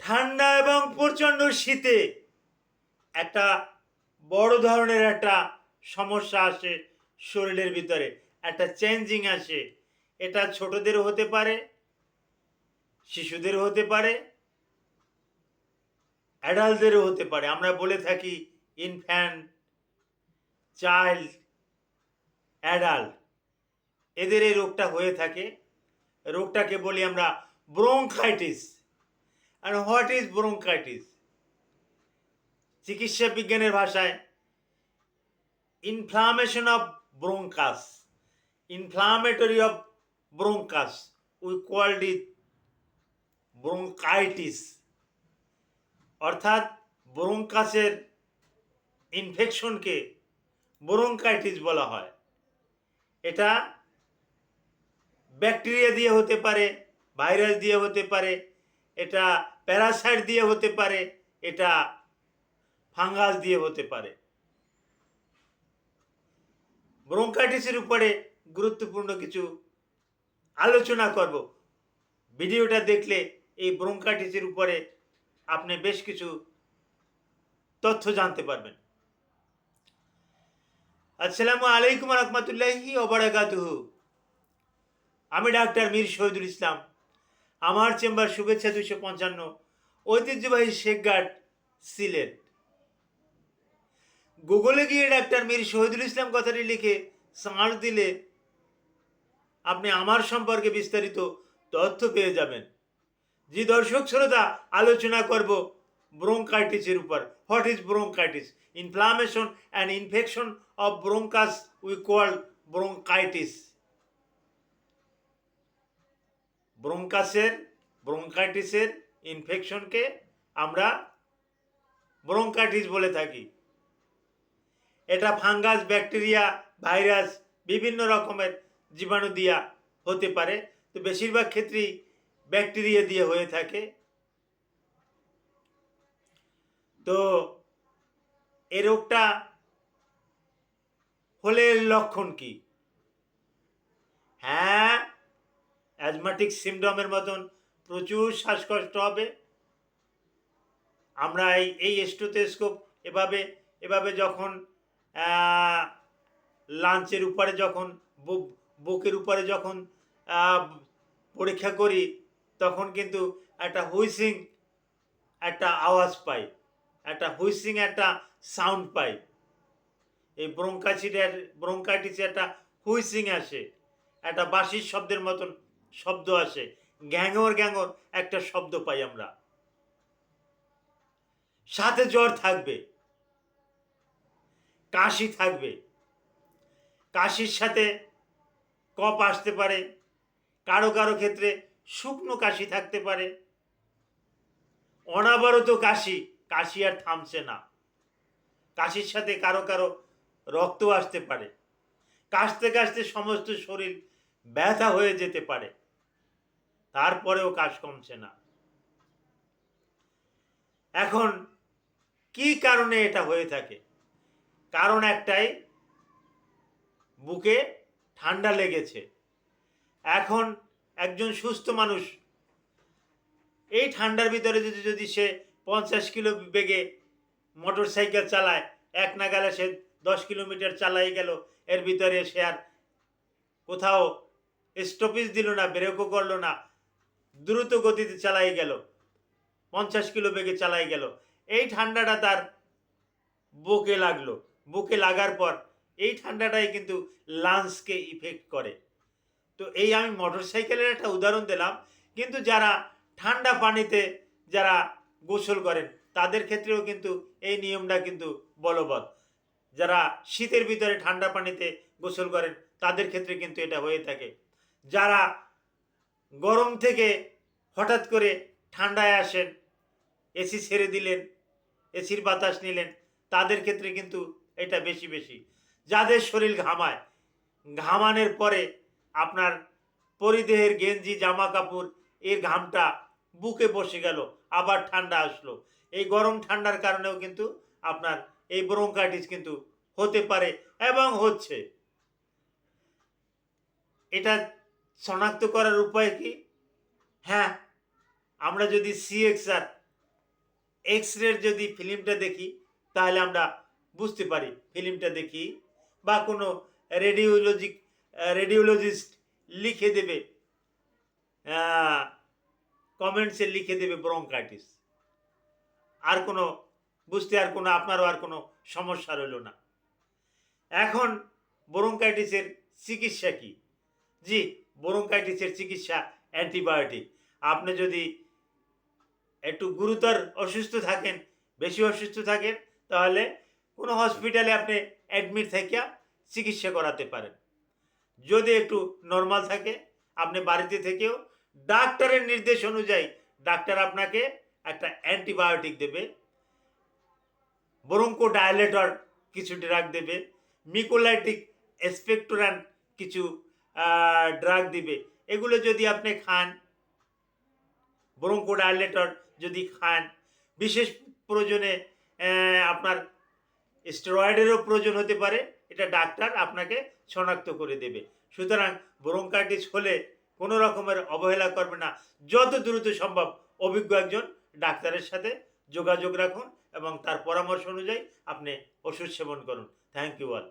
ঠান্ডা এবং প্রচণ্ড শীতে একটা বড় ধরনের একটা সমস্যা আসে শরীরের ভিতরে, একটা চেঞ্জিং আসে। এটা ছোটদেরও হতে পারে, শিশুদেরও হতে পারে, অ্যাডাল্টদেরও হতে পারে। আমরা বলে থাকি ইনফ্যান্ট, চাইল্ড, অ্যাডাল্ট, এদের এই রোগটা হয়ে থাকে। রোগটাকে বলি আমরা ব্রোঙ্কাইটিস। আর হোয়াট ইজ ব্রোঙ্কাইটিস? চিকিৎসা বিজ্ঞানের ভাষায় inflammation of bronchus, inflammatory of bronchus, we called it bronchitis. অর্থাৎ ব্রোঙ্কাসের ইনফেকশনকে ব্রোঙ্কাইটিস বলা হয়। এটা ব্যাকটেরিয়া দিয়ে হতে পারে, ভাইরাস দিয়ে হতে পারে, এটা প্যারাসাইট দিয়ে হতে পারে, এটা ফাঙ্গাস দিয়ে হতে পারে। ব্রোঙ্কাইটিসের উপরে গুরুত্বপূর্ণ কিছু আলোচনা করব। ভিডিওটা দেখলে এই ব্রোঙ্কাইটিসের উপরে আপনি বেশ কিছু তথ্য জানতে পারবেন। আসসালামু আলাইকুম রহমতুল্লাহি ওয়া বারাকাতুহু। আমি ডাক্তার মীর শহীদুল ইসলাম। আমার চেম্বার শুভেচ্ছা 255, ঐতিহ্যবাহী শেখঘাট, সিলেট। গুগলে গিয়ে ডাক্তার মীর শহীদুল ইসলাম কথাটি লিখে সার্চ দিলে আপনি আমার সম্পর্কে বিস্তারিত তথ্য পেয়ে যাবেন। যে দর্শক শ্রোতা, আলোচনা করব ব্রোঙ্কাইটিসের উপর। What is bronchitis? Inflammation and infection of bronchus we call bronchitis. ব্রোঙ্কাইটিসের ইনফেকশনকে আমরা ব্রোঙ্কাইটিস বলে থাকি। এটা ফাঙ্গাস, ব্যাকটেরিয়া, ভাইরাস, বিভিন্ন রকমের জীবাণু দিয়া হতে পারে। তো বেশিরভাগ ক্ষেত্রেই ব্যাকটেরিয়া দিয়ে হয়ে থাকে। তো এই রোগটা হলে লক্ষণ কি? হ্যাঁ, অ্যাজমাটিক সিমডমের মতন প্রচুর শ্বাসকষ্ট হবে। আমরা এই স্টেথোস্কোপ এভাবে এভাবে যখন লাঞ্চের উপরে, যখন বুকের উপরে যখন পরীক্ষা করি, তখন কিন্তু একটা হুইসিং একটা আওয়াজ পাই, একটা হুইসিং একটা সাউন্ড পাই। এই ব্রোঙ্কাইটিসে একটা হুইসিং আসে, একটা বাঁশির শব্দের মতন শব্দ আসে, গ্যাঙর গ্যাঙর একটা শব্দ পাই আমরা। সাথে জ্বর থাকবে, কাশি থাকবে, কাশির সাথে কফ আসতে পারে, কারো কারো ক্ষেত্রে শুকনো কাশি থাকতে পারে, অনাবরত কাশি, কাশি আর থামছে না। কাশির সাথে কারো কারো রক্ত আসতে পারে, কাশতে কাশতে সমস্ত শরীর ব্যথা হয়ে যেতে পারে, তারপরেও কাশ কমছে না। এখন কি কারণে এটা হয়ে থাকে? কারণ একটাই, বুকে ঠান্ডা লেগেছে। এখন একজন সুস্থ মানুষ এই ঠান্ডার ভিতরে যদি সে 50 কিলো বেগে মোটর সাইকেল চালায়, এক নাগালে সে 10 কিলোমিটার চালাই গেল, এর ভিতরে সে আর কোথাও স্টপেজ দিল না, ব্রেকও করলো না, দ্রুত গতিতে চালাই গেল, 50 কিলো বেগে চালাই গেল। এই ঠান্ডাটা তার বুকে লাগলো। বুকে লাগার পর এই ঠান্ডাটাই কিন্তু লাংসকে ইফেক্ট করে। তো এই আমি মোটর সাইকেলের একটা উদাহরণ দিলাম, কিন্তু যারা ঠান্ডা পানিতে যারা গোসল করেন তাদের ক্ষেত্রেও কিন্তু এই নিয়মটা কিন্তু বলবৎ। যারা শীতের ভিতরে ঠান্ডা পানিতে গোসল করেন তাদের ক্ষেত্রে কিন্তু এটা হয়ে থাকে। যারা গরম থেকে হঠাৎ করে ঠান্ডায় আসেন, এসি ছেড়ে দিলেন, এসির বাতাস নিলেন, তাদের ক্ষেত্রে কিন্তু এটা বেশি বেশি। যাদের শরীর ঘামায়, ঘামানোর পরে আপনার পরিদেহের গেঞ্জি, জামা কাপড়, এর ঘামটা বুকে বসে গেল, আবার ঠান্ডা আসলো, এই গরম ঠান্ডার কারণেও কিন্তু আপনার এই ব্রোঙ্কাইটিস কিন্তু হতে পারে এবং হচ্ছে। এটা শনাক্ত করার উপায় কি? হ্যাঁ, আমরা যদি CXR এক্স রের যদি ফিল্মটা দেখি তাহলে আমরা বুঝতে পারি, ফিল্মটা দেখি বা কোনো রেডিওলজিস্ট লিখে দেবে, কমেন্টসে লিখে দেবে ব্রঙ্কাইটিস, আর কোনো বুঝতে আর কোনো আপনারও আর কোনো সমস্যা রইল না। এখন ব্রঙ্কাইটিসের চিকিৎসা কি? জি, ব্রঙ্কাইটিসের চিকিৎসা অ্যান্টিবায়োটিক। আপনি যদি একটু গুরুতর অসুস্থ থাকেন, বেশি অসুস্থ থাকেন, তাহলে কোনো হসপিটালে আপনি অ্যাডমিট থেকে চিকিৎসা করাতে পারেন। যদি একটু নর্মাল থাকে আপনি বাড়িতে থেকেও ডাক্তারের নির্দেশ অনুযায়ী ডাক্তার আপনাকে একটা অ্যান্টিবায়োটিক দেবে, ব্রঙ্কো ডায়ালেটর কিছু ড্রাগ দেবে, মিকোলাইটিক এক্সপেক্টোরান্ট কিছু ড্রাগ দিবে। এগুলো যদি আপনি খান, ব্রঙ্কো ডায়ালেটর যদি খান, বিশেষ প্রয়োজনে আপনার স্টেরয়েডেরও প্রয়োজন হতে পারে, এটা ডাক্তার আপনাকে শনাক্ত করে দেবে। সুতরাং ব্রঙ্কাইটিস হলে কোনো রকমের অবহেলা করবে না, যত দ্রুত সম্ভব অভিজ্ঞ একজন ডাক্তারের সাথে যোগাযোগ রাখুন এবং তার পরামর্শ অনুযায়ী আপনি ওষুধ সেবন করুন। Thank you all.